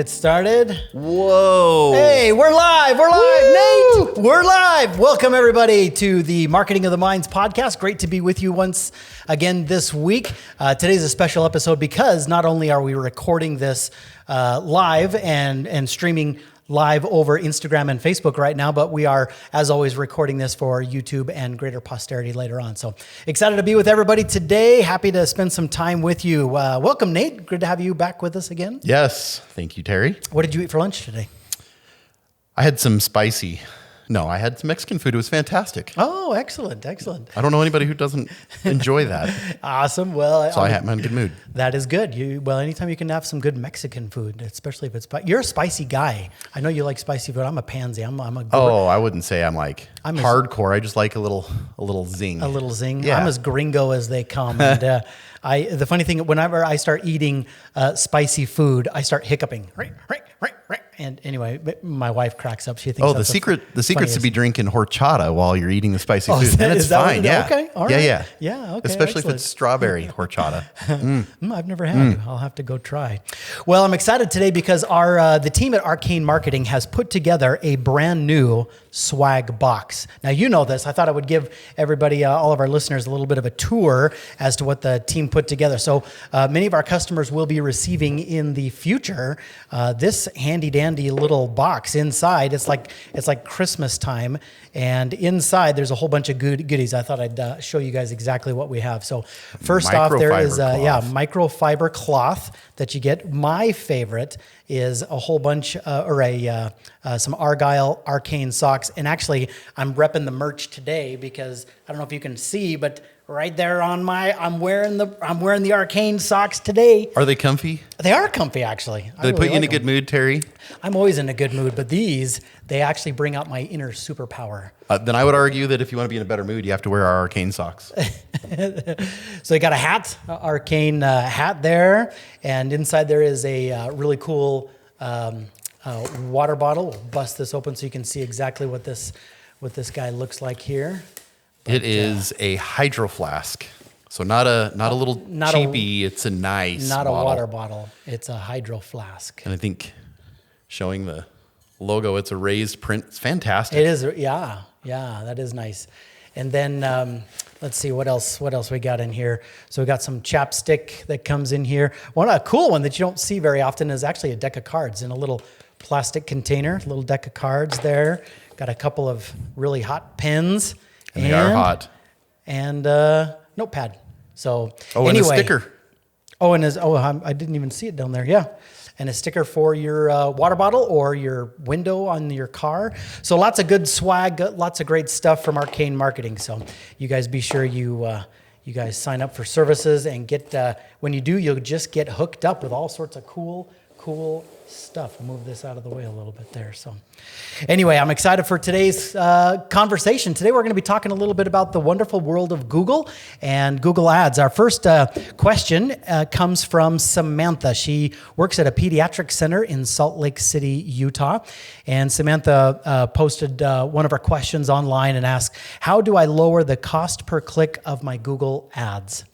Get started. Whoa. Hey, we're live. We're live, Nate. We're live. Welcome, everybody, to the Marketing of the Minds podcast. Great to be with you once again this week. Today's a special episode because not only are we recording this live and streaming live over Instagram and Facebook right now, but we are, as always, recording this for YouTube and greater posterity later on. So excited to be with everybody today. Happy to spend some time with you. Welcome, Nate. Good to have you back with us again. Yes. Thank you, Terry. What did you eat for lunch today? I had some I had some Mexican food. It was fantastic. Oh, excellent. Excellent. I don't know anybody who doesn't enjoy that. Awesome. Well, So I'm in a good mood. That is good. Anytime you can have some good Mexican food, especially if it's you're a spicy guy. I know you like spicy food. I'm a pansy. I'm a Oh, I wouldn't say I'm hardcore. I just like a little zing. A little zing. Yeah. I'm as gringo as they come. And the funny thing, whenever I start eating spicy food, I start hiccuping. Right. And anyway, my wife cracks up. She thinks Oh, the secret's to be drinking horchata while you're eating the spicy food. And it's fine. Yeah. Okay. All right. Yeah. Yeah. Okay. Especially excellent. if it's strawberry horchata. I've never had. I'll have to go try. Well, I'm excited today because the team at Arcane Marketing has put together a brand new swag box. Now, you know this. I thought I would give everybody, all of our listeners, a little bit of a tour as to what the team put together. So many of our customers will be receiving in the future this handy dandy little box inside. It's like Christmas time, and inside there's a whole bunch of goodies. I thought I'd show you guys exactly what we have. So first off, there is microfiber cloth that you get. My favorite is a whole bunch some Argyle Arcane socks. And actually, I'm repping the merch today because I don't know if you can see, but right there on I'm wearing the Arcane socks today. Are they comfy? They are comfy, actually. Do they put you in a good mood, Terry? I'm always in a good mood, but they actually bring out my inner superpower. Then I would argue that if you want to be in a better mood, you have to wear our Arcane socks. So you got a hat, Arcane hat there, and inside there is a really cool water bottle. We'll bust this open so you can see exactly what this guy looks like here. But, it is a hydro flask. So not a little cheapy, it's a nice bottle. Not a water bottle. It's a hydro flask. And I think showing the logo, it's a raised print. It's fantastic. It is, yeah, that is nice. And then let's see what else we got in here. So we got some chapstick that comes in here. A cool one that you don't see very often is actually a deck of cards in a little plastic container. A little deck of cards there. Got a couple of really hot pens. And they are hot. And notepad. So anyway. And a sticker. I didn't even see it down there. Yeah. And a sticker for your water bottle or your window on your car. So lots of good swag, lots of great stuff from Arcane Marketing. So you guys be sure you guys sign up for services and get, when you do, you'll just get hooked up with all sorts of cool stuff. I'll move this out of the way a little bit there. So anyway, I'm excited for today's conversation. Today we're going to be talking a little bit about the wonderful world of Google and Google Ads. Our first question comes from Samantha. She works at a pediatric center in Salt Lake City, Utah. And Samantha posted one of her questions online and asked, how do I lower the cost per click of my Google Ads?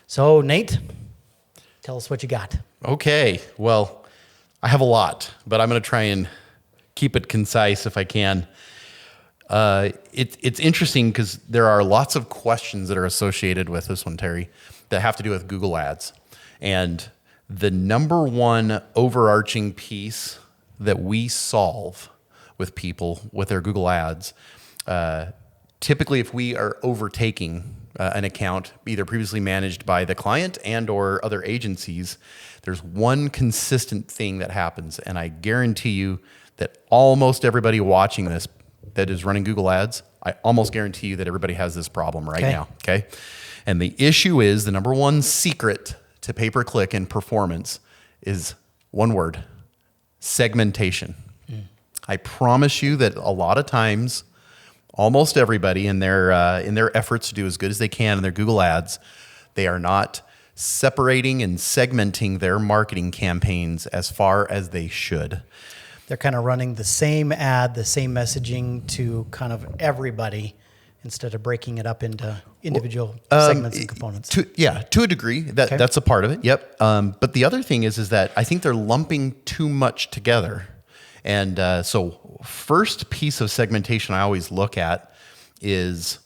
So Nate, tell us what you got. Okay, well, I have a lot, but I'm going to try and keep it concise if I can. It's interesting because there are lots of questions that are associated with this one, Terry, that have to do with Google Ads. And the number one overarching piece that we solve with people with their Google Ads, typically if we are overtaking an account, either previously managed by the client and or other agencies, there's one consistent thing that happens, and I guarantee you that almost everybody watching this that is running Google Ads, I almost guarantee you that everybody has this problem right now, okay? And the issue is, the number one secret to pay-per-click and performance is one word: segmentation. I promise you that a lot of times, almost everybody in their efforts to do as good as they can in their Google Ads, they are not separating and segmenting their marketing campaigns as far as they should. They're kind of running the same ad, the same messaging to kind of everybody instead of breaking it up into individual segments and components. To a degree, that's a part of it. Yep. But the other thing is that I think they're lumping too much together. And so first piece of segmentation I always look at is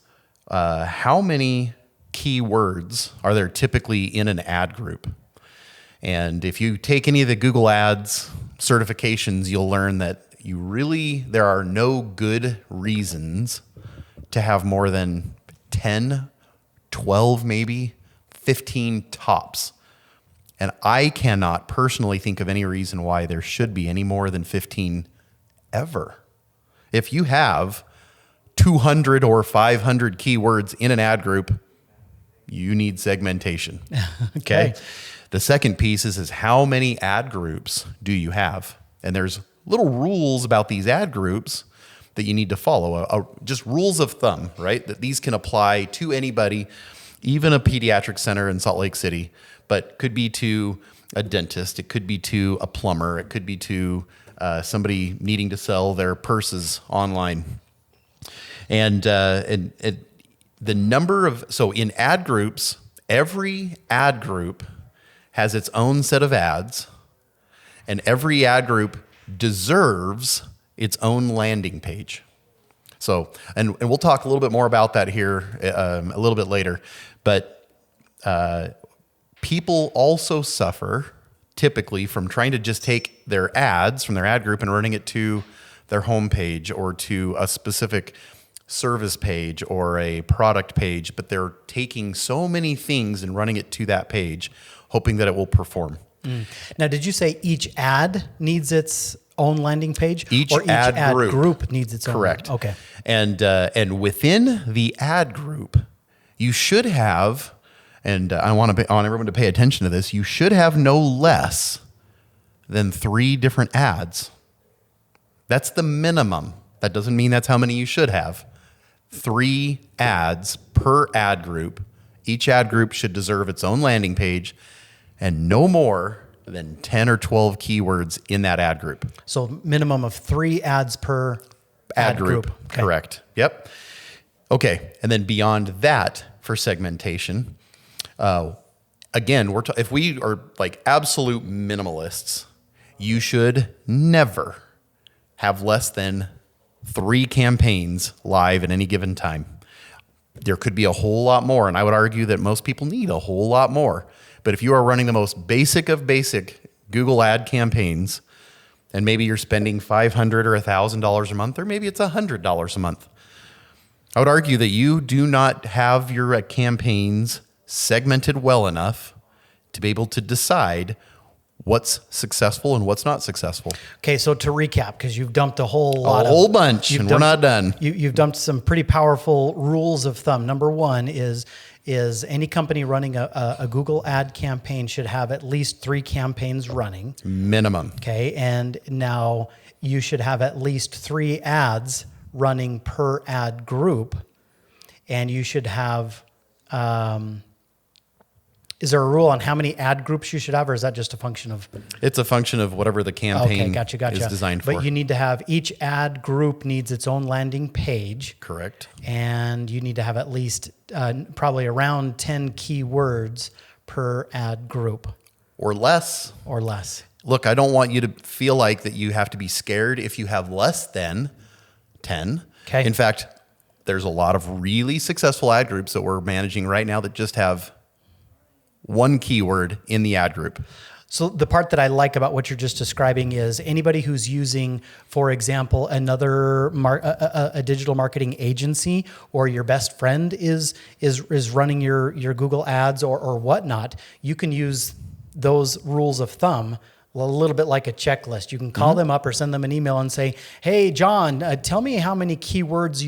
how many keywords are there typically in an ad group. And if you take any of the Google Ads certifications, you'll learn that there are no good reasons to have more than 10, 12, maybe 15 tops. And I cannot personally think of any reason why there should be any more than 15 ever. If you have 200 or 500 keywords in an ad group, you need segmentation. Okay. The second piece is how many ad groups do you have? And there's little rules about these ad groups that you need to follow, just rules of thumb, right? That these can apply to anybody, even a pediatric center in Salt Lake City, but could be to a dentist, it could be to a plumber, it could be to somebody needing to sell their purses online. And the number of, so in ad groups, every ad group has its own set of ads, and every ad group deserves its own landing page. So, and we'll talk a little bit more about that here a little bit later, but people also suffer typically from trying to just take their ads from their ad group and running it to their homepage or to a specific service page or a product page, but they're taking so many things and running it to that page, hoping that it will perform. Now, did you say each ad needs its own landing page? Each or each ad group needs its own? Correct. Okay. And within the ad group, you should have, and I want everyone to pay attention to this, you should have no less than 3 different ads. That's the minimum. That doesn't mean that's how many you should have. 3 ads per ad group. Each ad group should deserve its own landing page and no more than 10 or 12 keywords in that ad group. So minimum of 3 ads per ad group. Okay. Correct. Yep. Okay. And then beyond that for segmentation, again, if we are like absolute minimalists, you should never have less than 3 campaigns live at any given time. There could be a whole lot more, and I would argue that most people need a whole lot more. But if you are running the most basic of basic Google ad campaigns, and maybe you're spending $500 or $1,000 a month, or maybe it's $100 a month, I would argue that you do not have your campaigns segmented well enough to be able to decide what's successful and what's not successful. Okay, so to recap, because you've dumped a whole bunch, and we're not done. You've dumped some pretty powerful rules of thumb. Number one is any company running a Google ad campaign should have at least 3 campaigns running. Minimum. Okay, and now you should have at least 3 ads running per ad group, and you should have... is there a rule on how many ad groups you should have, or is that just a function of... It's a function of whatever the campaign is designed for. But you need to have, each ad group needs its own landing page. Correct. And you need to have at least probably around 10 keywords per ad group. Or less. Or less. Look, I don't want you to feel like that you have to be scared if you have less than 10. Okay. In fact, there's a lot of really successful ad groups that we're managing right now that just have 1 keyword in the ad group. So the part that I like about what you're just describing is anybody who's using, for example, another a digital marketing agency, or your best friend is running your Google ads or whatnot, you can use those rules of thumb a little bit like a checklist. You can call them up or send them an email and say, "Hey, John, tell me how many keywords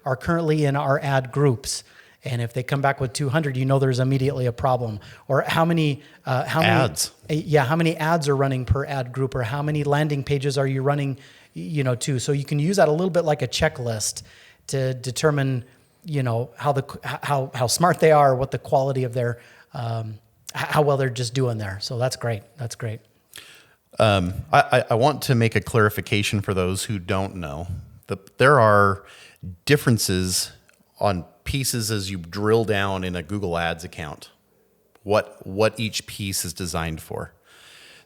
are currently in our ad groups." And if they come back with 200, you know there's immediately a problem. Or how many ads? How many ads are running per ad group, or how many landing pages are you running, to? So you can use that a little bit like a checklist to determine, how smart they are, what the quality of their, how well they're just doing there. So that's great. That's great. I want to make a clarification for those who don't know that there are differences on pieces as you drill down in a Google Ads account, what each piece is designed for.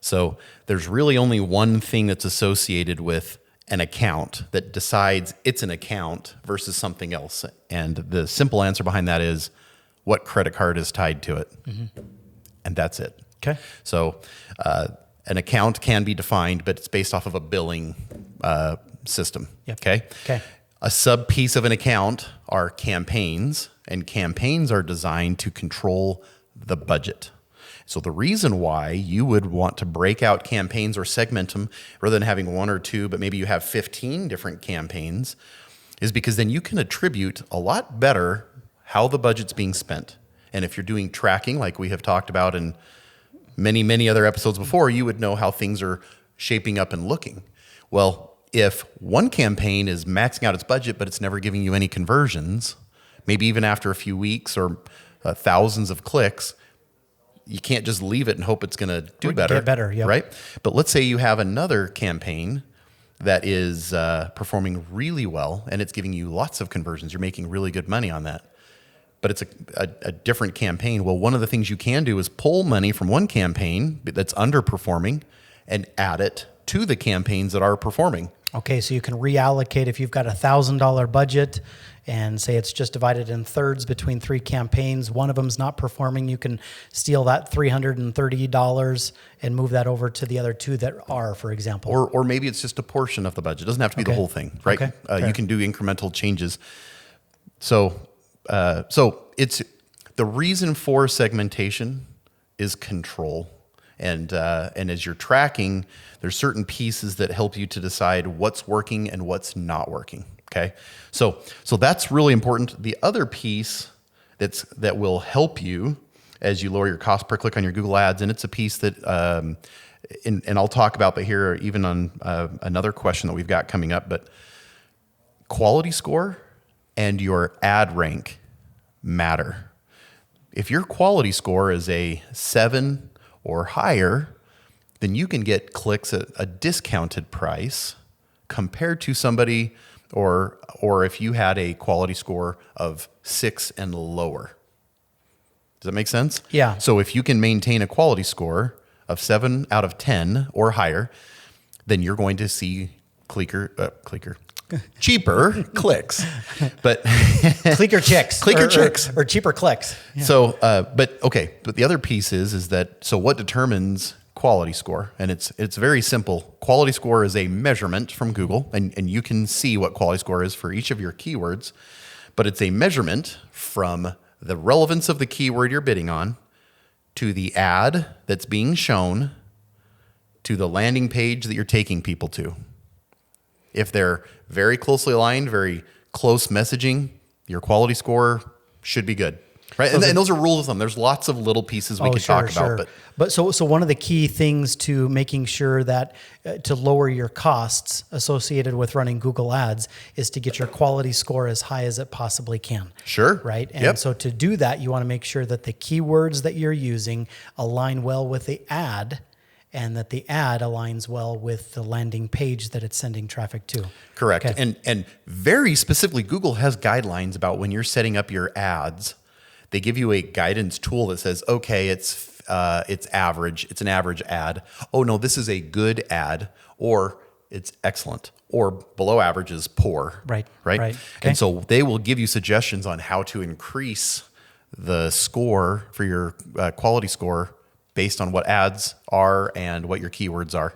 So there's really only one thing that's associated with an account that decides it's an account versus something else. And the simple answer behind that is what credit card is tied to it. And that's it. Okay. So an account can be defined, but it's based off of a billing system. Yep. Okay. Okay. A sub piece of an account are campaigns, and campaigns are designed to control the budget. So the reason why you would want to break out campaigns or segment them rather than having one or two, but maybe you have 15 different campaigns, is because then you can attribute a lot better how the budget's being spent. And if you're doing tracking, like we have talked about in many, many other episodes before, you would know how things are shaping up and looking. Well, if one campaign is maxing out its budget, but it's never giving you any conversions, maybe even after a few weeks or thousands of clicks, you can't just leave it and hope it's going to do better. Get better, yep. Right? But let's say you have another campaign that is performing really well and it's giving you lots of conversions. You're making really good money on that. But it's a different campaign. Well, one of the things you can do is pull money from one campaign that's underperforming and add it to the campaigns that are performing. Okay, so you can reallocate if you've got $1,000 budget and say it's just divided in thirds between 3 campaigns. One of them's not performing. You can steal that $330 and move that over to the other 2 that are, for example. Or maybe it's just a portion of the budget. It doesn't have to be the whole thing, right? Okay, you can do incremental changes. So it's the reason for segmentation is control. And as you're tracking, there's certain pieces that help you to decide what's working and what's not working. Okay, so that's really important. The other piece that will help you as you lower your cost per click on your Google Ads, and it's a piece that and I'll talk about, but here even on another question that we've got coming up. But quality score and your ad rank matter. If your quality score is a 7 or higher, then you can get clicks at a discounted price compared to somebody, or if you had a quality score of 6 and lower. Does that make sense? Yeah. So if you can maintain a quality score of 7 out of 10 or higher, then you're going to see cheaper clicks, but Clicker chicks. Or cheaper clicks. Yeah. So, but the other piece is that, so what determines quality score? And it's very simple. Quality score is a measurement from Google, and you can see what quality score is for each of your keywords, but it's a measurement from the relevance of the keyword you're bidding on to the ad that's being shown to the landing page that you're taking people to. If they're very closely aligned, very close messaging, your quality score should be good, right? And those are rules of thumb. There's lots of little pieces we can talk about. But so one of the key things to making sure that to lower your costs associated with running Google Ads is to get your quality score as high as it possibly can. Sure. Right? And so to do that, you want to make sure that the keywords that you're using align well with the ad, and that the ad aligns well with the landing page that it's sending traffic to. Correct. Okay. And very specifically, Google has guidelines about when you're setting up your ads. They give you a guidance tool that says, okay, it's average. It's an average ad. Oh no, this is a good ad, or it's excellent, or below average is poor. Right. Okay. And so they will give you suggestions on how to increase the score for your quality score based on what ads are and what your keywords are.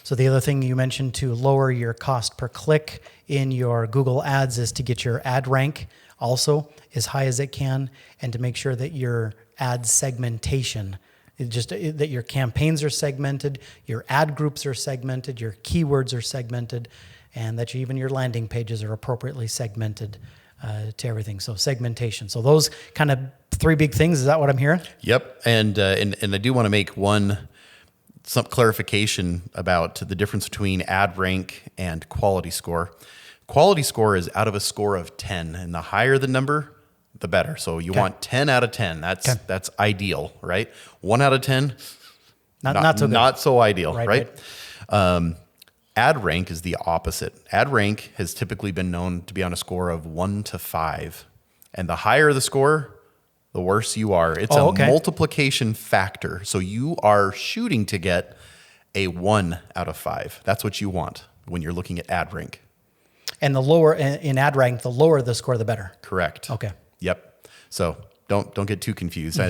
So the other thing you mentioned to lower your cost per click in your Google Ads is to get your ad rank also as high as it can, and to make sure that your ad segmentation, that your campaigns are segmented, your ad groups are segmented, your keywords are segmented, and that even your landing pages are appropriately segmented to everything. So segmentation. So those kind of 3 big things. Is that what I'm hearing? Yep. And I do want to make some clarification about the difference between ad rank and quality score. Quality score is out of a score of 10, and the higher the number, the better. So you want 10 out of 10. That's ideal, right? 1 out of 10, not so good. Not so ideal, right? Right. Ad rank is the opposite. Ad rank has typically been known to be on a score of 1 to 5. And the higher the score, the worse you are. It's a okay. multiplication factor. So you are shooting to get a 1 out of 5. That's what you want when you're looking at ad rank. And the lower in ad rank, the lower the score, the better. Correct. Okay. Yep. So don't get too confused.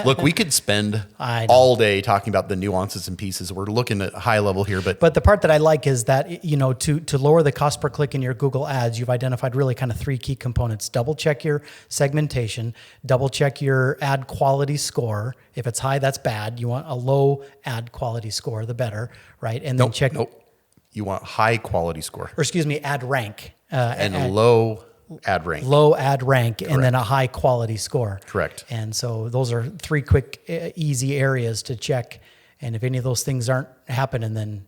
Look, we could spend I know. all day talking about the nuances and pieces. We're looking at high level here, but But the part that I like is that, to lower the cost per click in your Google ads, you've identified really kind of 3 key components. Double check your segmentation, double check your ad quality score. If it's high, that's bad. You want a low ad quality score, the better, right? And then check, nope. You want high quality score or excuse me, ad rank. and low ad rank. Low ad rank and then a high quality score. Correct. And so those are 3 quick, easy areas to check. And if any of those things aren't happening, then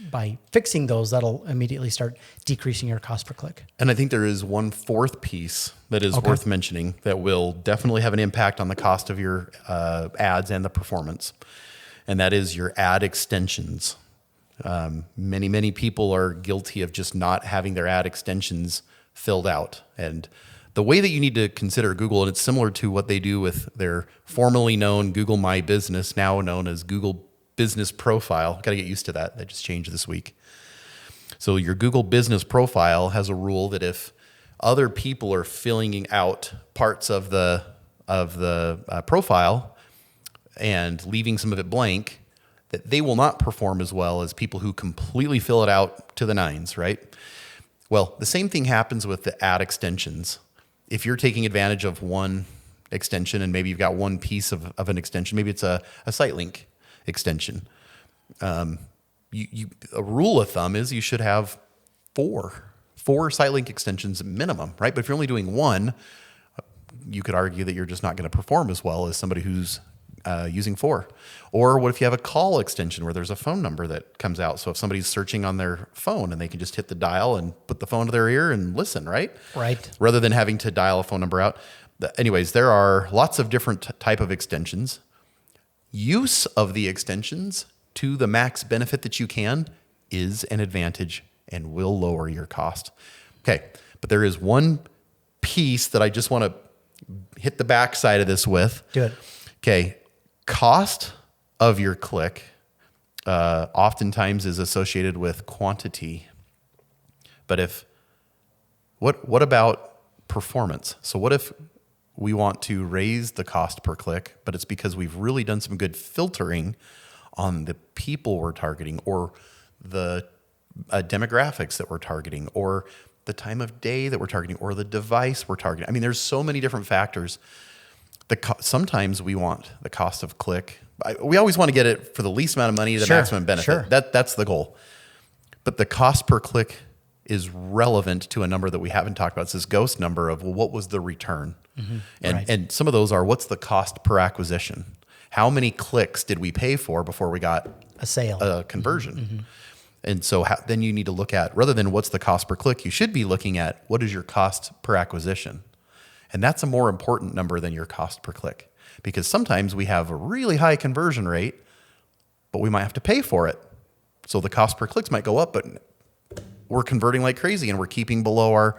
by fixing those, that'll immediately start decreasing your cost per click. And I think there is one fourth piece that is worth mentioning that will definitely have an impact on the cost of your ads and the performance. And that is your ad extensions. Many people are guilty of just not having their ad extensions filled out. And the way that you need to consider Google, and it's similar to what they do with their formerly known Google My Business, now known as Google Business Profile. Got to get used to that. That just changed this week. So your Google Business Profile has a rule that if other people are filling out parts of the profile and leaving some of it blank, that they will not perform as well as people who completely fill it out to the nines, right? Well, the same thing happens with the ad extensions. If you're taking advantage of one extension and maybe you've got one piece of an extension, maybe it's a site link extension. A rule of thumb is you should have four site link extensions minimum, right? But if you're only doing one, you could argue that you're just not going to perform as well as somebody who's using 4. Or what if you have a call extension where there's a phone number that comes out? So if somebody's searching on their phone and they can just hit the dial and put the phone to their ear and listen, right? Right. Rather than having to dial a phone number out. Anyways, there are lots of different type of extensions. Use of the extensions to the max benefit that you can is an advantage and will lower your cost. Okay, but there is one piece that I just want to hit the backside of this with. Do it. Okay, cost of your click oftentimes is associated with quantity. But what about performance? So what if we want to raise the cost per click, but it's because we've really done some good filtering on the people we're targeting, or the demographics that we're targeting, or the time of day that we're targeting, or the device we're targeting. I mean, there's so many different factors. Sometimes we want the cost of click. We always want to get it for the least amount of money, the maximum benefit. Sure. That's the goal. But the cost per click is relevant to a number that we haven't talked about. It's this ghost number of, well, what was the return? Mm-hmm. And some of those are, what's the cost per acquisition? How many clicks did we pay for before we got a sale, a conversion? Mm-hmm. And so then you need to look at, rather than what's the cost per click, you should be looking at what is your cost per acquisition. And that's a more important number than your cost per click, because sometimes we have a really high conversion rate, but we might have to pay for it. So the cost per clicks might go up, but we're converting like crazy and we're keeping below our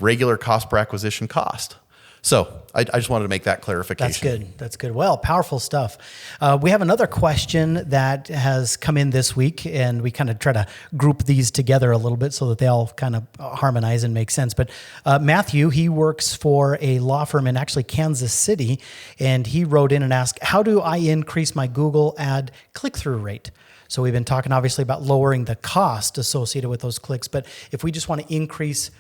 regular cost per acquisition cost. So I just wanted to make that clarification. That's good. Well, powerful stuff. We have another question that has come in this week, and we kind of try to group these together a little bit so that they all kind of harmonize and make sense. But Matthew, he works for a law firm in actually Kansas City, and he wrote in and asked, how do I increase my Google ad click-through rate? So we've been talking obviously about lowering the cost associated with those clicks, but if we just want to increase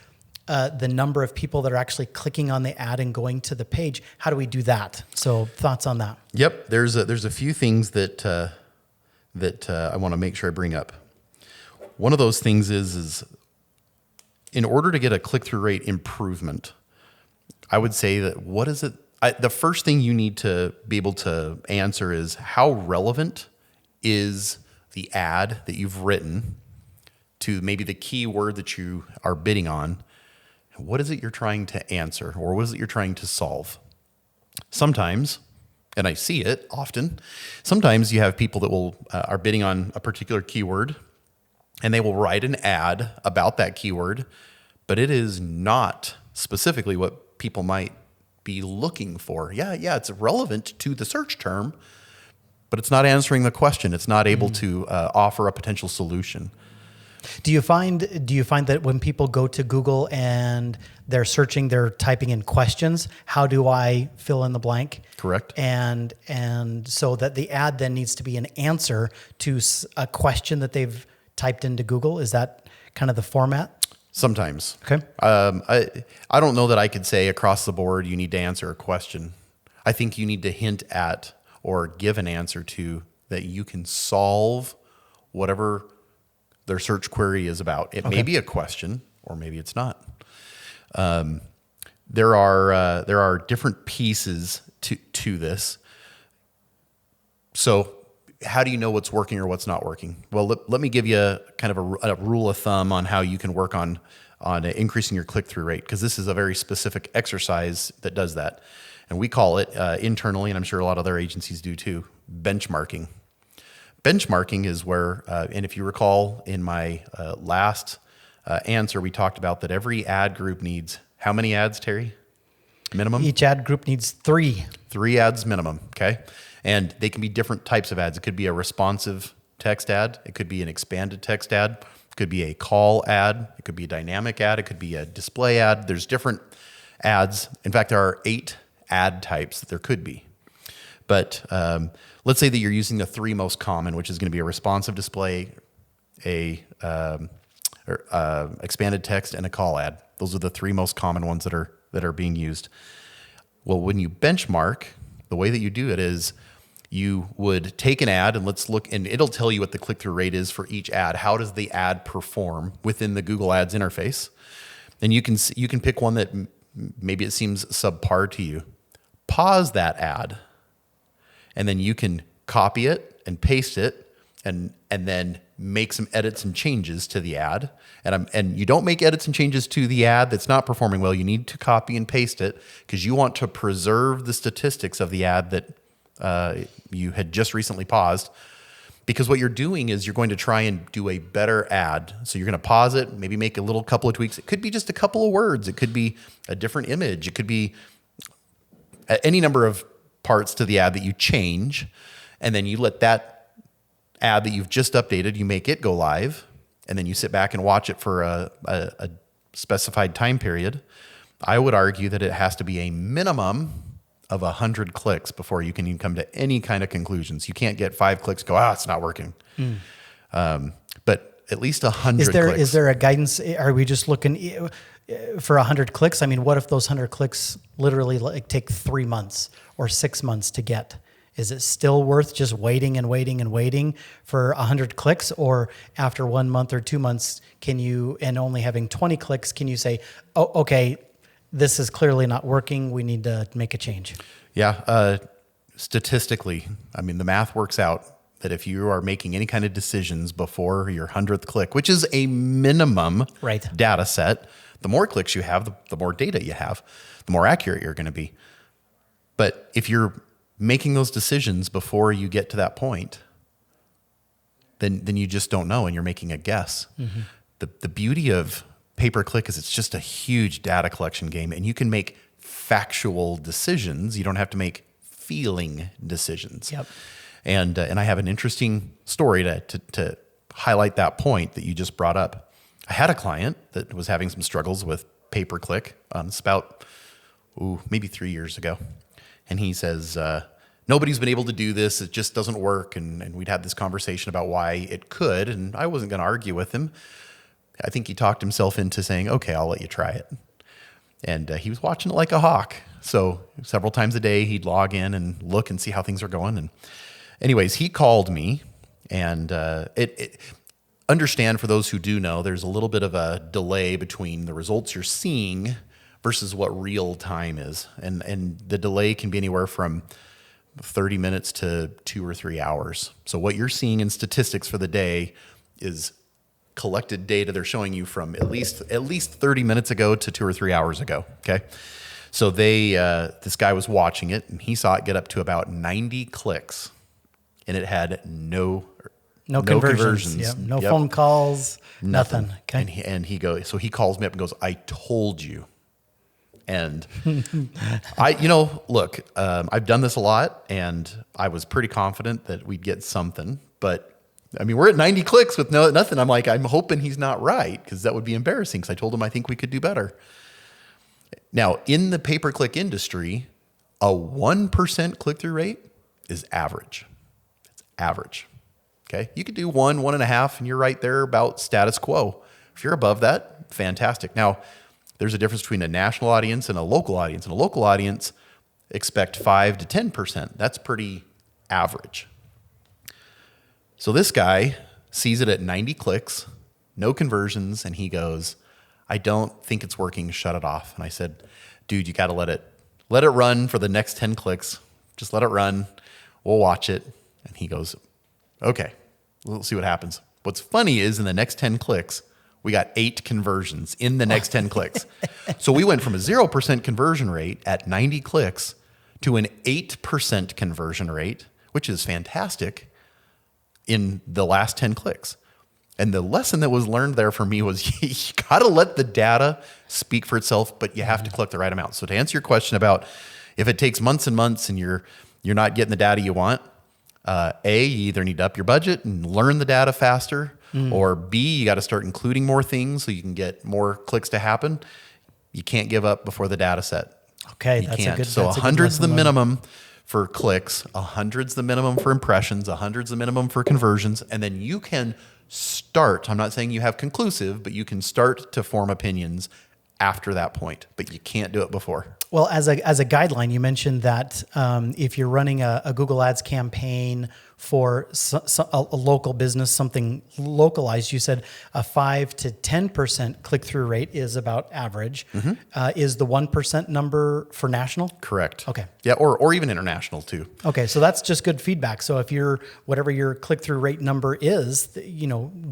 the number of people that are actually clicking on the ad and going to the page, how do we do that? So thoughts on that? Yep, there's a few things that I want to make sure I bring up. One of those things is in order to get a click-through rate improvement, I would say that the first thing you need to be able to answer is, how relevant is the ad that you've written to maybe the keyword that you are bidding on? What is it you're trying to answer, or what is it you're trying to solve? Sometimes, and I see it often, sometimes you have people that are bidding on a particular keyword, and they will write an ad about that keyword, but it is not specifically what people might be looking for? Yeah, it's relevant to the search term, but it's not answering the question. It's not able to offer a potential solution. Do you find that when people go to Google and they're searching, they're typing in questions, how do I fill in the blank? Correct. And so that the ad then needs to be an answer to a question that they've typed into Google. Is that kind of the format? Sometimes. Okay. I don't know that I could say across the board you need to answer a question. I think you need to hint at or give an answer to that you can solve whatever their search query is about. It may be a question, or maybe it's not. There are different pieces to this. So, how do you know what's working or what's not working? Well, let me give you kind of a rule of thumb on how you can work on increasing your click-through rate, because this is a very specific exercise that does that. And we call it internally, and I'm sure a lot of other agencies do too, benchmarking. Benchmarking is where, and if you recall in my last answer, we talked about that every ad group needs how many ads, Terry? Minimum? Each ad group needs 3. 3 ads minimum, okay? And they can be different types of ads. It could be a responsive text ad. It could be an expanded text ad. It could be a call ad. It could be a dynamic ad. It could be a display ad. There's different ads. In fact, there are 8 ad types that there could be. But let's say that you're using the 3 most common, which is going to be a responsive display, expanded text, and a call ad. Those are the 3 most common ones that are being used. Well, when you benchmark, the way that you do it is you would take an ad and let's look, and it'll tell you what the click-through rate is for each ad. How does the ad perform within the Google Ads interface? And you can pick one that maybe it seems subpar to you. Pause that ad. And then you can copy it and paste it and then make some edits and changes to the ad. And you don't make edits and changes to the ad that's not performing well. You need to copy and paste it because you want to preserve the statistics of the ad that you had just recently paused. Because what you're doing is you're going to try and do a better ad. So you're going to pause it, maybe make a little couple of tweaks. It could be just a couple of words. It could be a different image. It could be any number of parts to the ad that you change, and then you let that ad that you've just updated, you make it go live, and then you sit back and watch it for a specified time period. I would argue that it has to be a minimum of 100 clicks before you can even come to any kind of conclusions. You can't get 5 clicks, go, it's not working. But at least 100 clicks. Is there a guidance? Are we just looking for 100 clicks? I mean, what if those 100 clicks literally take 3 months or 6 months to get? Is it still worth just waiting and waiting and waiting for 100 clicks? Or after 1 month or 2 months, and only having 20 clicks, can you say, oh, okay, this is clearly not working. We need to make a change. Yeah. Statistically, I mean, the math works out that if you are making any kind of decisions before your 100th click, which is a minimum data set, the more clicks you have, the more data you have, the more accurate you're going to be. But if you're making those decisions before you get to that point, then you just don't know and you're making a guess. Mm-hmm. The beauty of pay-per-click is it's just a huge data collection game, and you can make factual decisions. You don't have to make feeling decisions. Yep. And I have an interesting story to highlight that point that you just brought up. I had a client that was having some struggles with pay-per-click. It's about maybe 3 years ago. And he says, nobody's been able to do this. It just doesn't work. And we'd had this conversation about why it could. And I wasn't going to argue with him. I think he talked himself into saying, okay, I'll let you try it. And he was watching it like a hawk. So several times a day, he'd log in and look and see how things are going. And anyways, he called me. And understand, for those who do know, there's a little bit of a delay between the results you're seeing versus what real time is. And the delay can be anywhere from 30 minutes to 2 or 3 hours. So what you're seeing in statistics for the day is collected data they're showing you from at least 30 minutes ago to 2 or 3 hours ago. Okay. So this guy was watching it and he saw it get up to about 90 clicks and it had no conversions. Yep. No phone calls, nothing. Okay. And he calls me up and goes, I told you. And look, I've done this a lot, and I was pretty confident that we'd get something. But I mean, we're at 90 clicks with nothing. I'm like, I'm hoping he's not right, because that would be embarrassing. Because I told him I think we could do better. Now, in the pay-per-click industry, a 1% click-through rate is average. It's average. Okay, you could do 1.5, and you're right there about status quo. If you're above that, fantastic. Now, there's a difference between a national audience and a local audience. And a local audience expect 5 to 10%. That's pretty average. So this guy sees it at 90 clicks, no conversions, and he goes, I don't think it's working, shut it off. And I said, dude, you got to let it run for the next 10 clicks. Just let it run. We'll watch it. And he goes, okay, we'll see what happens. What's funny is in the next 10 clicks, we got 8 conversions in the next 10 clicks. So we went from a 0% conversion rate at 90 clicks to an 8% conversion rate, which is fantastic, in the last 10 clicks. And the lesson that was learned there for me was you got to let the data speak for itself, but you have to collect the right amount. So to answer your question about if it takes months and months and you're not getting the data you want, you either need to up your budget and learn the data faster, or B, you got to start including more things so you can get more clicks to happen. You can't give up before the data set. Okay, You that's can't. a good. So that's a good 100's the lesson learned. minimum for clicks, 100's the minimum for impressions, 100's the minimum for conversions, and then you can start. I'm not saying you have conclusive, but you can start to form opinions after that point, but you can't do it before. Well, as a guideline, you mentioned that if you're running a Google Ads campaign for a local business, something localized, you said a 5 to 10% click-through rate is about average. Is the 1% number for national? Correct. Okay. Yeah, or even international too. Okay, so that's just good feedback. So if you're, whatever your click-through rate number is,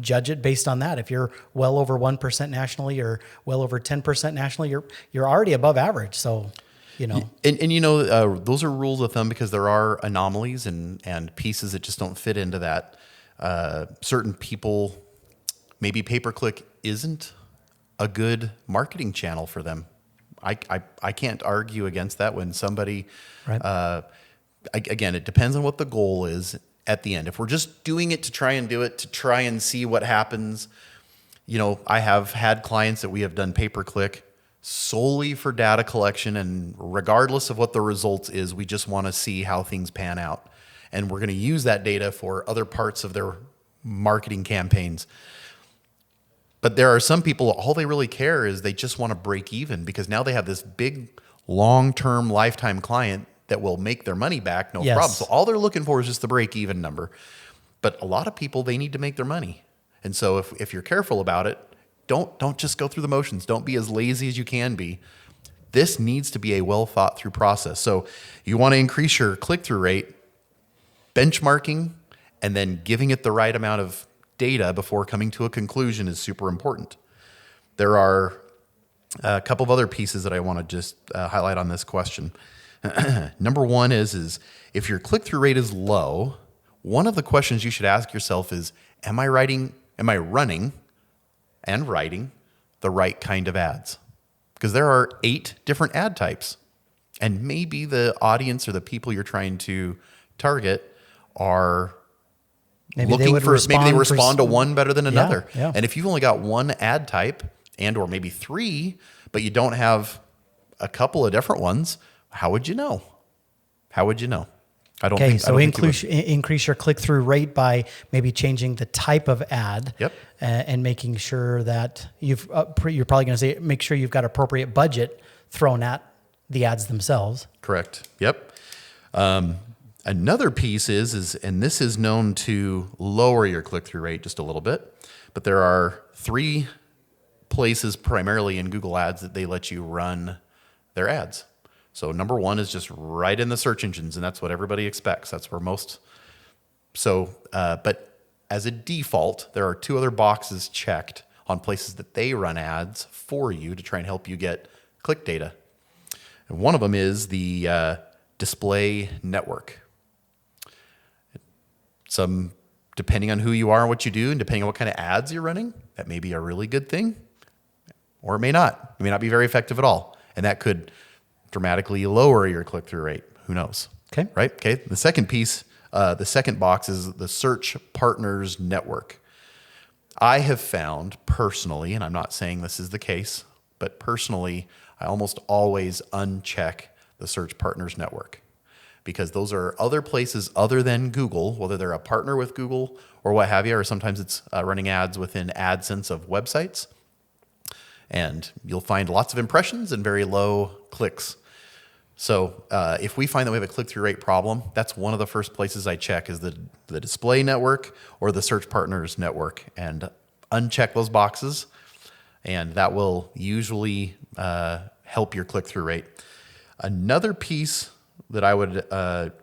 judge it based on that. If you're well over 1% nationally or well over 10% nationally, you're already above average. So, And those are rules of thumb because there are anomalies and pieces that just don't fit into that. Certain people, maybe pay-per-click isn't a good marketing channel for them. I can't argue against that when somebody, right. Again, it depends on what the goal is at the end. If we're just doing it to try and see what happens, I have had clients that we have done pay-per-click solely for data collection, and regardless of what the results is, we just want to see how things pan out. And we're going to use that data for other parts of their marketing campaigns. But there are some people, all they really care is they just want to break even because now they have this big long-term lifetime client that will make their money back, no Yes. problem. So all they're looking for is just the break-even number. But a lot of people, they need to make their money. And so if you're careful about it, don't just go through the motions. Don't be as lazy as you can be. This needs to be a well thought through process. So you want to increase your click-through rate, benchmarking, and then giving it the right amount of data before coming to a conclusion is super important. There are a couple of other pieces that I want to just highlight on this question. Number one is if your click-through rate is low, one of the questions you should ask yourself is, am I running and writing the right kind of ads? Because there are 8 different ad types. And maybe the audience or the people you're trying to target are Maybe looking they maybe they respond to one better than another. Yeah. And if you've only got one ad type or maybe 3, but you don't have a couple of different ones, how would you know? I don't Okay, think so I don't think you would. increase your click-through rate by maybe changing the type of ad. Yep. And making sure that you're probably going to say, make sure you've got appropriate budget thrown at the ads themselves. Correct. Yep. Another piece is, and this is known to lower your click-through rate just a little bit, but there are 3 places primarily in Google Ads that they let you run their ads. So number 1 is just right in the search engines, and that's what everybody expects. That's where most. So, but as a default, there are 2 other boxes checked on places that they run ads for you to try and help you get click data. And one of them is the display network. Depending on who you are and what you do, and depending on what kind of ads you're running, that may be a really good thing, or it may not. It may not be very effective at all. And that could dramatically lower your click-through rate. Who knows? Okay. Right? Okay. The second piece, the second box is the Search Partners Network. I have found personally, and I'm not saying this is the case, but personally, I almost always uncheck the Search Partners Network because those are other places other than Google, whether they're a partner with Google or what have you, or sometimes it's running ads within AdSense of websites. And you'll find lots of impressions and very low clicks. So if we find that we have a click-through rate problem, that's one of the first places I check is the display network or the Search Partners Network, and uncheck those boxes, and that will usually help your click-through rate. Another piece that I would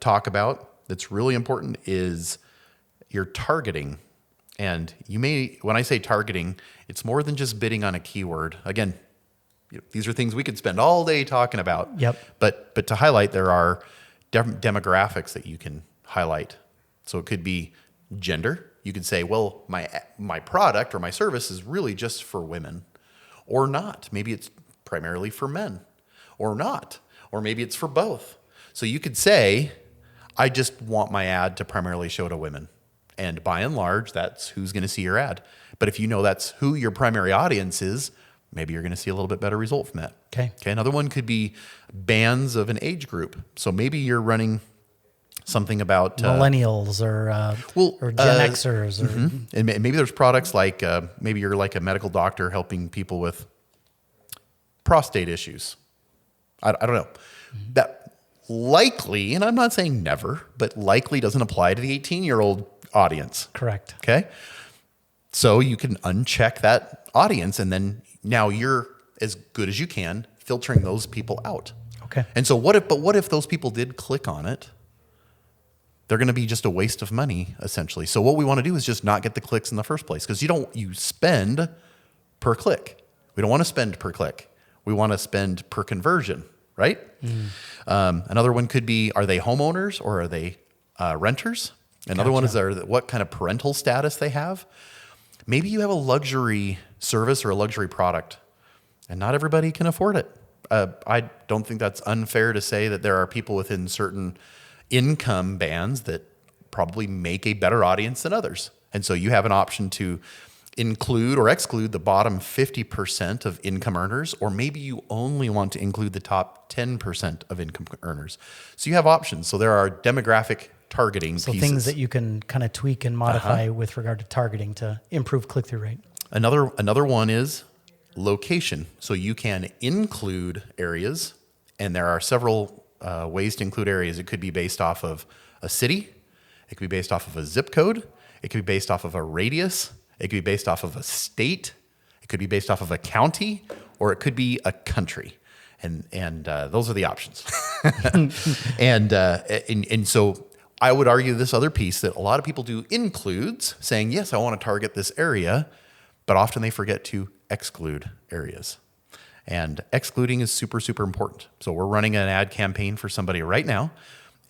talk about that's really important is your targeting. And when I say targeting, it's more than just bidding on a keyword. Again, these are things we could spend all day talking about. Yep. But to highlight, there are demographics that you can highlight. So it could be gender. You could say, well, my product or my service is really just for women, or not. Maybe it's primarily for men, or not, or maybe it's for both. So you could say, I just want my ad to primarily show to women. And by and large, that's who's going to see your ad. But if you know that's who your primary audience is, maybe you're going to see a little bit better result from that. Okay. Another one could be bands of an age group. So maybe you're running something about millennials or Gen Xers, or and maybe there's products like maybe you're like a medical doctor helping people with prostate issues. I don't know. That likely, and I'm not saying never, but likely doesn't apply to the 18-year-old audience. correct. Okay. So you can uncheck that audience, and then now you're as good as you can filtering those people out. Okay. And so what if those people did click on it? They're going to be just a waste of money, essentially. So what we want to do is just not get the clicks in the first place, because you spend per click. We don't want to spend per click. We want to spend per conversion, right? Another one could be, are they homeowners or are they renters? Another one is what kind of parental status they have. Maybe you have a luxury service or a luxury product, and not everybody can afford it. I don't think that's unfair to say that there are people within certain income bands that probably make a better audience than others. And so you have an option to include or exclude the bottom 50% of income earners, or maybe you only want to include the top 10% of income earners. So you have options. So there are demographic targeting pieces. So things that you can kind of tweak and modify with regard to targeting to improve click-through rate. Another one is location. So you can include areas, and there are several ways to include areas. It could be based off of a city. It could be based off of a zip code. It could be based off of a radius. It could be based off of a state. It could be based off of a county, or it could be a country. And those are the options. and so I would argue this other piece that a lot of people do includes, saying, yes, I want to target this area, but often they forget to exclude areas. And excluding is super, super important. So we're running an ad campaign for somebody right now,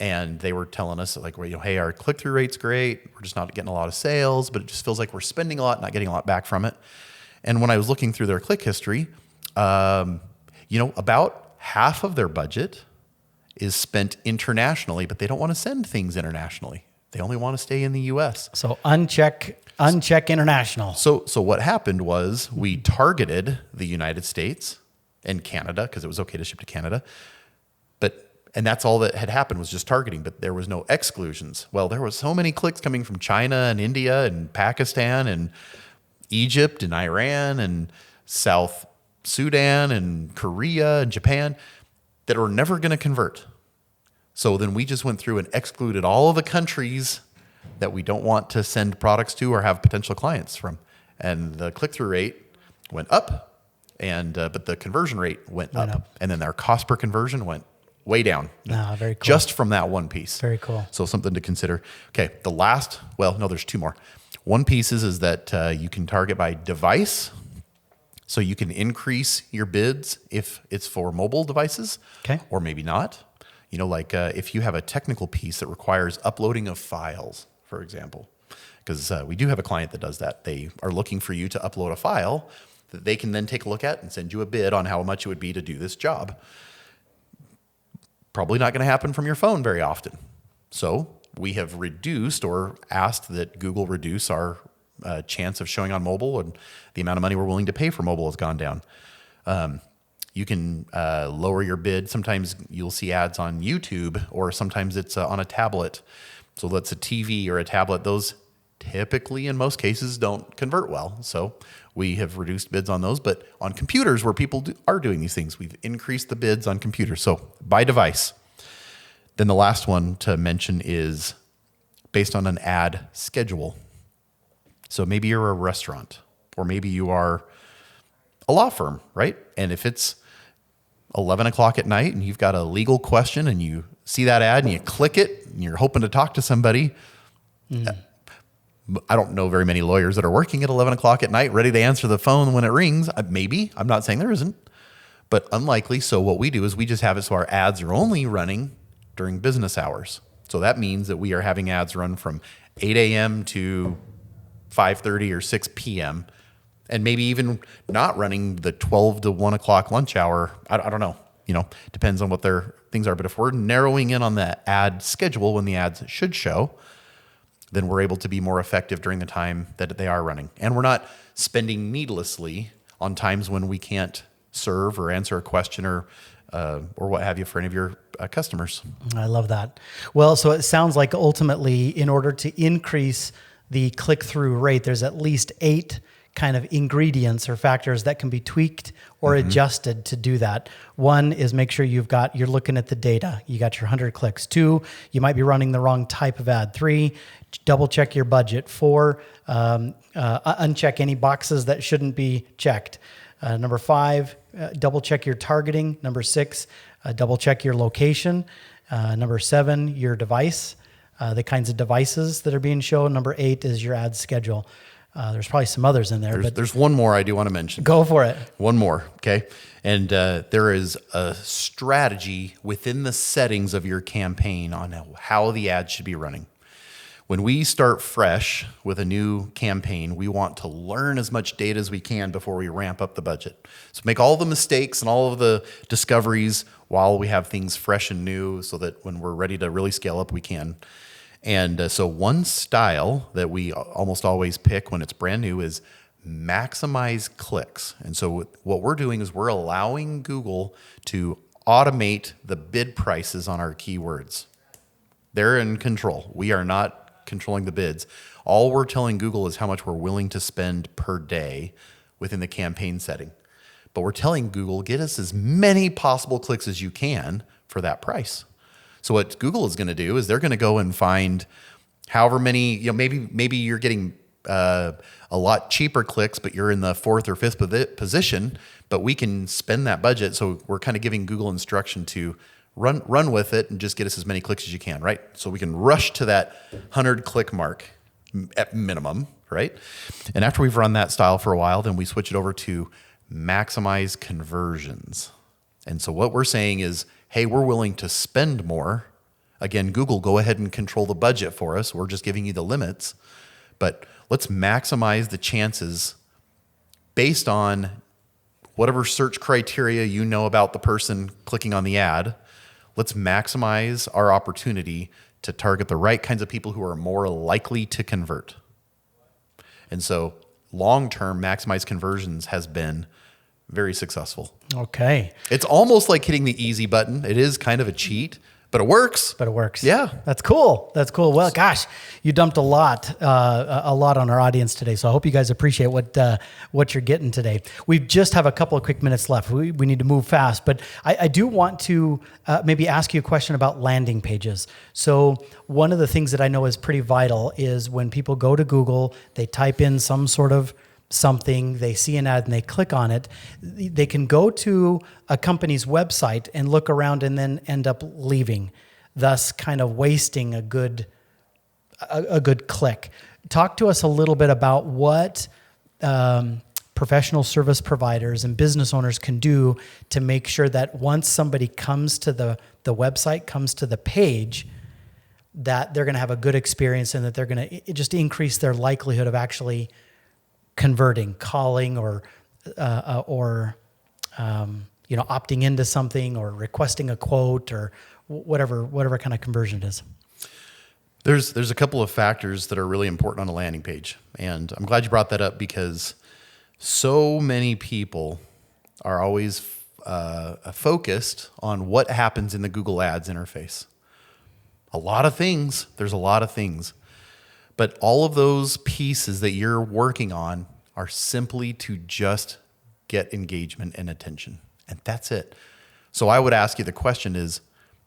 and they were telling us, like, well, hey, our click-through rate's great. We're just not getting a lot of sales, but it just feels like we're spending a lot, not getting a lot back from it. And when I was looking through their click history, about half of their budget is spent internationally, but they don't want to send things internationally. They only want to stay in the U.S. So uncheck international. So what happened was we targeted the United States and Canada because it was okay to ship to Canada. And that's all that had happened was just targeting, but there was no exclusions. Well, there was so many clicks coming from China and India and Pakistan and Egypt and Iran and South Sudan and Korea and Japan that are never going to convert. So then we just went through and excluded all of the countries that we don't want to send products to or have potential clients from. And the click-through rate went up, but the conversion rate went up. And then our cost per conversion went way down. Very cool. Just from that one piece. Very cool. So something to consider. Okay, there's two more. One piece is that you can target by device. So you can increase your bids if it's for mobile devices, or maybe not. If you have a technical piece that requires uploading of files, for example, because we do have a client that does that. They are looking for you to upload a file, that they can then take a look at and send you a bid on how much it would be to do this job. Probably not going to happen from your phone very often. So we have reduced or asked that Google reduce our chance of showing on mobile, and the amount of money we're willing to pay for mobile has gone down. You can lower your bid. Sometimes you'll see ads on YouTube, or sometimes it's on a tablet. So that's a TV or a tablet. Those typically, in most cases, don't convert well. So we have reduced bids on those. But on computers where people are doing these things, we've increased the bids on computers. So by device. Then the last one to mention is based on an ad schedule. So maybe you're a restaurant, or maybe you are a law firm, right? And if it's 11 o'clock at night and you've got a legal question and you see that ad and you click it and you're hoping to talk to somebody, I don't know very many lawyers that are working at 11 o'clock at night, ready to answer the phone when it rings. Maybe, I'm not saying there isn't, but unlikely. So what we do is we just have it so our ads are only running during business hours. So that means that we are having ads run from 8 a.m. to 5:30 or 6 p.m. and maybe even not running the 12 to 1 o'clock lunch hour. I don't know. Depends on what their things are. But if we're narrowing in on the ad schedule when the ads should show, then we're able to be more effective during the time that they are running. And we're not spending needlessly on times when we can't serve or answer a question or what have you for any of your customers. I love that. Well, so it sounds like ultimately, in order to increase the click-through rate, there's at least 8 kind of ingredients or factors that can be tweaked or adjusted to do that. One is make sure you're looking at the data. You got your 100 clicks. 2, you might be running the wrong type of ad. 3, double check your budget. 4, uncheck any boxes that shouldn't be checked. Number 5, double check your targeting. Number 6, double check your location. Number 7, your device, the kinds of devices that are being shown. Number 8 is your ad schedule. There's probably some others in there, but there's one more I do want to mention. Go for it. One more, okay? And there is a strategy within the settings of your campaign on how the ad should be running. When we start fresh with a new campaign, we want to learn as much data as we can before we ramp up the budget. So make all the mistakes and all of the discoveries while we have things fresh and new, so that when we're ready to really scale up, we can. And so one style that we almost always pick when it's brand new is maximize clicks. And so what we're doing is we're allowing Google to automate the bid prices on our keywords. They're in control. We are not controlling the bids. All we're telling Google is how much we're willing to spend per day within the campaign setting. But we're telling Google, get us as many possible clicks as you can for that price. So what Google is going to do is they're going to go and find however many, maybe you're getting a lot cheaper clicks, but you're in the 4th or 5th position, but we can spend that budget. So we're kind of giving Google instruction to run with it and just get us as many clicks as you can, right? So we can rush to that 100 click mark at minimum, right? And after we've run that style for a while, then we switch it over to maximize conversions. And so what we're saying is, hey, we're willing to spend more. Again, Google, go ahead and control the budget for us. We're just giving you the limits. But let's maximize the chances based on whatever search criteria you know about the person clicking on the ad. Let's maximize our opportunity to target the right kinds of people who are more likely to convert. And so long-term, maximize conversions has been very successful. Okay. It's almost like hitting the easy button. It is kind of a cheat, but it works. Yeah. That's cool. Well, gosh, you dumped a lot on our audience today. So I hope you guys appreciate what you're getting today. We just have a couple of quick minutes left. We need to move fast, but I do want to maybe ask you a question about landing pages. So one of the things that I know is pretty vital is when people go to Google, they type in some sort of something, they see an ad and they click on it, they can go to a company's website and look around and then end up leaving, thus kind of wasting a good click. Talk to us a little bit about what professional service providers and business owners can do to make sure that once somebody comes to the website, comes to the page, that they're going to have a good experience and that they're going to just increase their likelihood of actually converting, calling, or or opting into something or requesting a quote or whatever kind of conversion it is? There's a couple of factors that are really important on a landing page. And I'm glad you brought that up because so many people are always focused on what happens in the Google Ads interface. There's a lot of things. But all of those pieces that you're working on are simply to just get engagement and attention. And that's it. So I would ask you, the question is,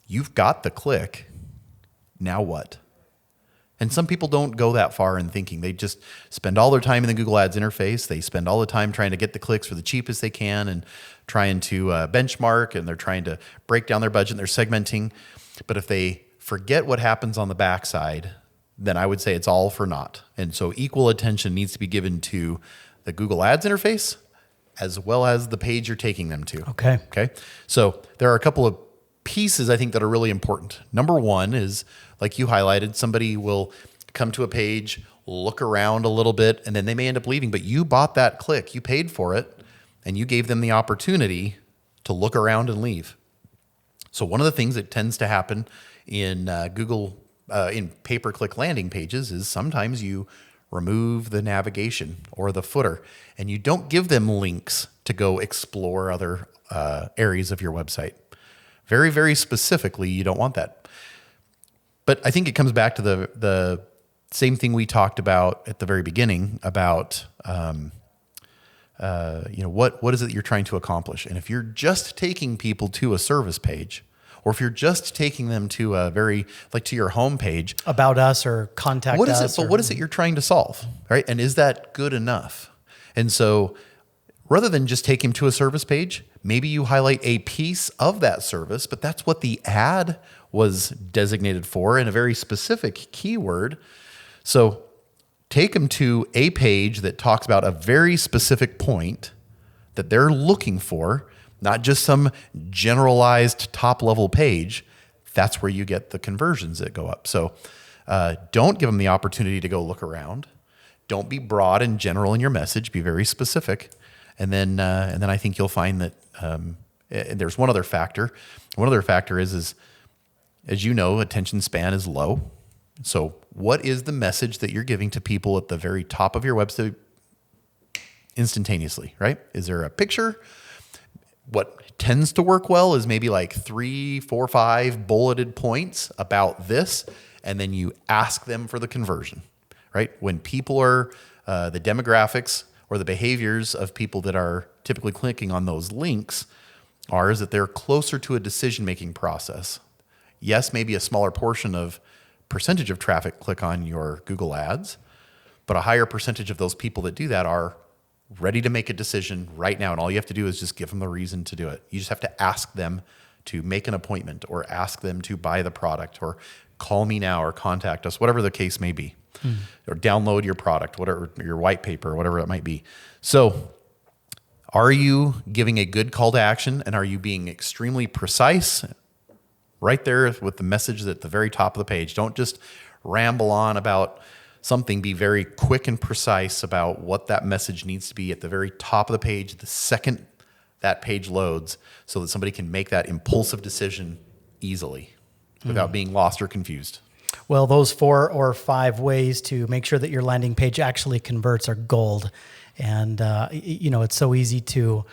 you've got the click, now what? And some people don't go that far in thinking. They just spend all their time in the Google Ads interface. They spend all the time trying to get the clicks for the cheapest they can and trying to benchmark, and they're trying to break down their budget and they're segmenting. But if they forget what happens on the backside, then I would say it's all for naught. And so equal attention needs to be given to the Google Ads interface as well as the page you're taking them to. Okay. So there are a couple of pieces I think that are really important. Number one is, like you highlighted, somebody will come to a page, look around a little bit, and then they may end up leaving, but you bought that click, you paid for it, and you gave them the opportunity to look around and leave. So one of the things that tends to happen in Google, in pay-per-click landing pages, is sometimes you remove the navigation or the footer, and you don't give them links to go explore other areas of your website. Very, very specifically, you don't want that. But I think it comes back to the same thing we talked about at the very beginning about, what is it that you're trying to accomplish? And if you're just taking people to a service page, or if you're just taking them to to your home page. About us or contact us. What is it you're trying to solve, right? And is that good enough? And so rather than just take him to a service page, maybe you highlight a piece of that service, but that's what the ad was designated for in a very specific keyword. So take them to a page that talks about a very specific point that they're looking for, not just some generalized top-level page. That's where you get the conversions that go up. So don't give them the opportunity to go look around. Don't be broad and general in your message. Be very specific. And then I think you'll find that there's one other factor. One other factor is, as you know, attention span is low. So what is the message that you're giving to people at the very top of your website instantaneously, right? Is there a picture? What tends to work well is maybe like 3, 4, 5 bulleted points about this, and then you ask them for the conversion, right? When people are, the demographics or the behaviors of people that are typically clicking on those links is that they're closer to a decision-making process. Yes, maybe a smaller percentage of traffic click on your Google Ads, but a higher percentage of those people that do that are ready to make a decision right now. And all you have to do is just give them the reason to do it. You just have to ask them to make an appointment or ask them to buy the product or call me now or contact us, whatever the case may be, or download your product, whatever, your white paper, whatever it might be. So are you giving a good call to action, and are you being extremely precise right there with the message at the very top of the page? Don't just ramble on about something. Be very quick and precise about what that message needs to be at the very top of the page, the second that page loads, so that somebody can make that impulsive decision easily without being lost or confused. Well, those 4 or 5 ways to make sure that your landing page actually converts are gold. And, it's so easy to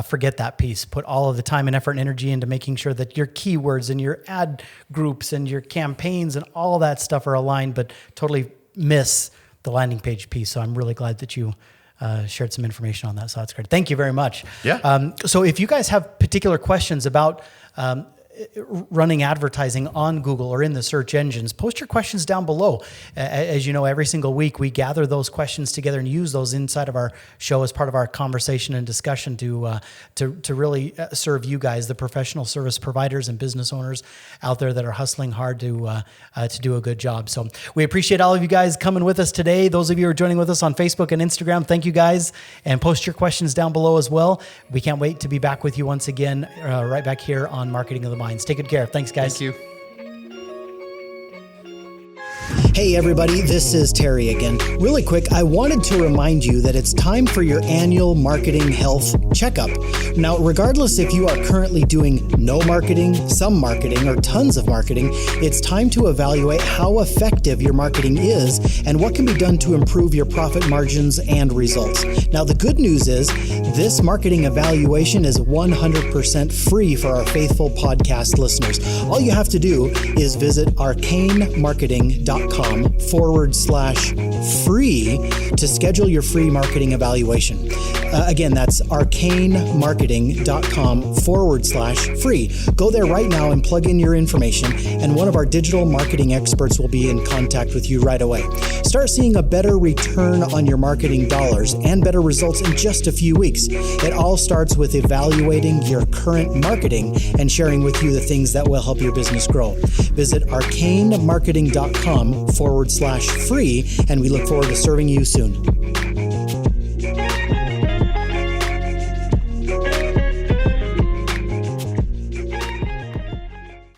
forget that piece. Put all of the time and effort and energy into making sure that your keywords and your ad groups and your campaigns and all of that stuff are aligned, but totally miss the landing page piece. So I'm really glad that you shared some information on that. So that's great. Thank you very much. Yeah. So if you guys have particular questions about running advertising on Google or in the search engines, post your questions down below. As you know, every single week we gather those questions together and use those inside of our show as part of our conversation and discussion to really serve you guys, the professional service providers and business owners out there that are hustling hard to do a good job. So we appreciate all of you guys coming with us today. Those of you who are joining with us on Facebook and Instagram, thank you guys, and post your questions down below as well. We can't wait to be back with you once again, right back here on Marketing of the Minds. Take good care. Thanks, guys. Thank you. Hey everybody, this is Terry again. Really quick, I wanted to remind you that it's time for your annual marketing health checkup. Now, regardless if you are currently doing no marketing, some marketing, or tons of marketing, it's time to evaluate how effective your marketing is and what can be done to improve your profit margins and results. Now, the good news is this marketing evaluation is 100% free for our faithful podcast listeners. All you have to do is visit arcanemarketing.com/free to schedule your free marketing evaluation. Again, that's arcanemarketing.com/free. Go there right now and plug in your information, and one of our digital marketing experts will be in contact with you right away. Start seeing a better return on your marketing dollars and better results in just a few weeks. It all starts with evaluating your current marketing and sharing with you the things that will help your business grow. Visit arcanemarketing.com/free, and we look forward to serving you soon.